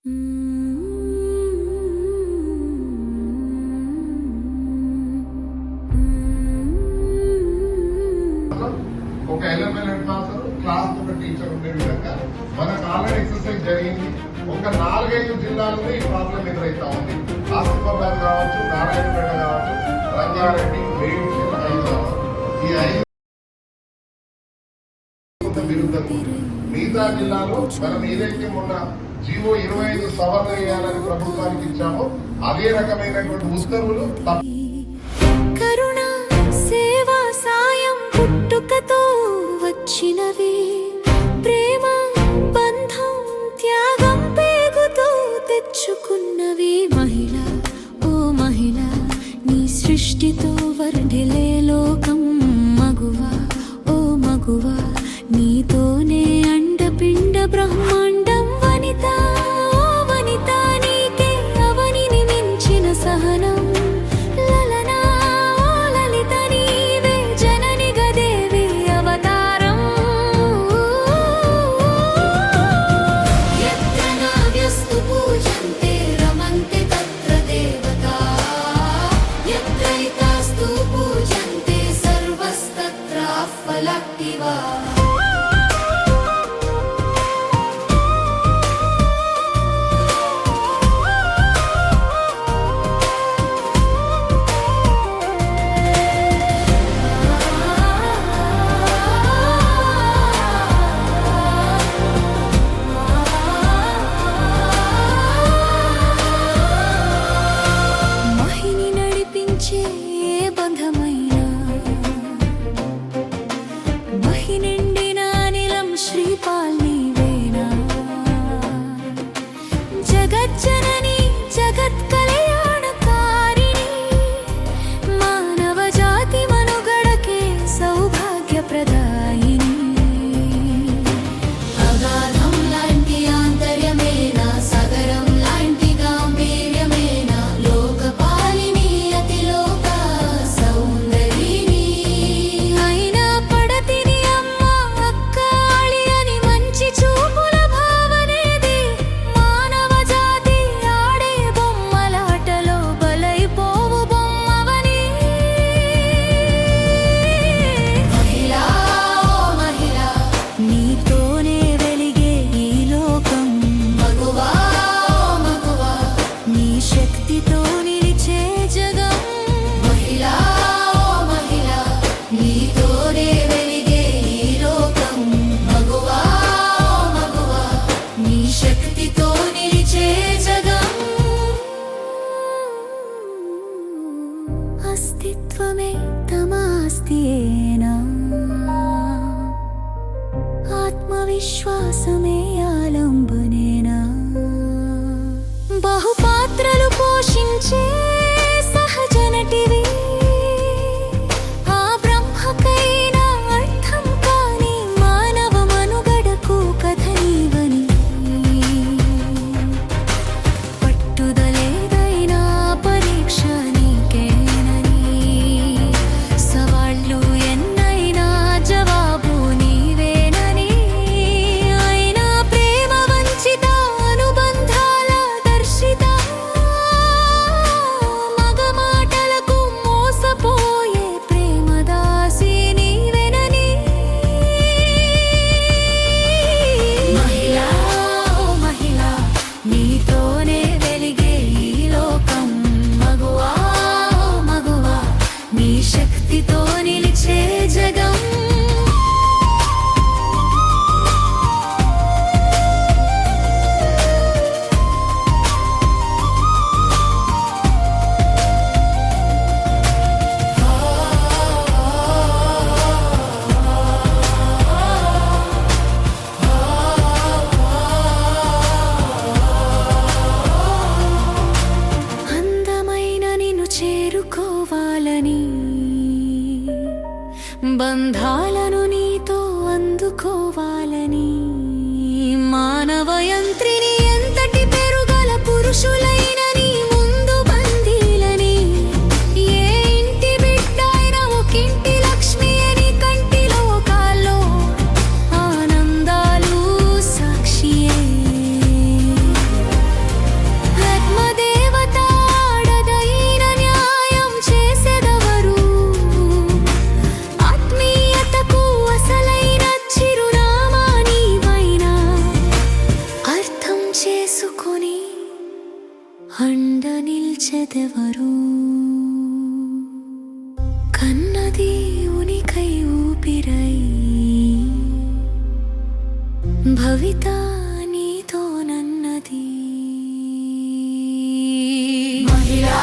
ఒక LML head master class ఒక teacher ఉండే విధంగా మనకు ఆల్రెడీ ఎక్సర్సైజ్ జరిగింది. ఒక 4-5 జిల్లాలలో ఈ ప్రాబ్లం ఎదురైతా ఉంది. ఆసిఫాబాద్ కావచ్చు, నారాయణపేట కావచ్చు, రంగారెడ్డి, మేడ్చల్, హైదరాబాద్. ఈ 5 విరుద్ధం. మిగతా జిల్లాలో మనం ఏదైతే మొన్న జీవో 25 సవరణ చేయాలని ప్రభుత్వానికి ఇచ్చామో అదే రకమైనటువంటి ఉత్తర్వులు కరుణ సేవా సాయం పుట్టుకతో వచ్చినవి. ప్రేమ బంధం త్యాగం పేగుతో తెచ్చుకున్నవి. మహిళ ఓ మహిళ నీ సృష్టితో వర్ధిలే లోకం. మగువ ఓ మగువ నీతోనే అండపిండ బ్రహ్మాండం. వనిత ఓ వనిత నీకే అవనిని మించిన సహనం. లలనా ఓ లలిత నీవే జనని గదేవి అవతారం. యత్ర నావ్యస్తు పూజంతే రమంతే తత్ర దేవతా. యత్రైతాస్తు చేసుకొని అండ నిల్చెదెవరు కన్నది ఉనికై ఊపిరై భవిత నీతో నన్నది మహిళా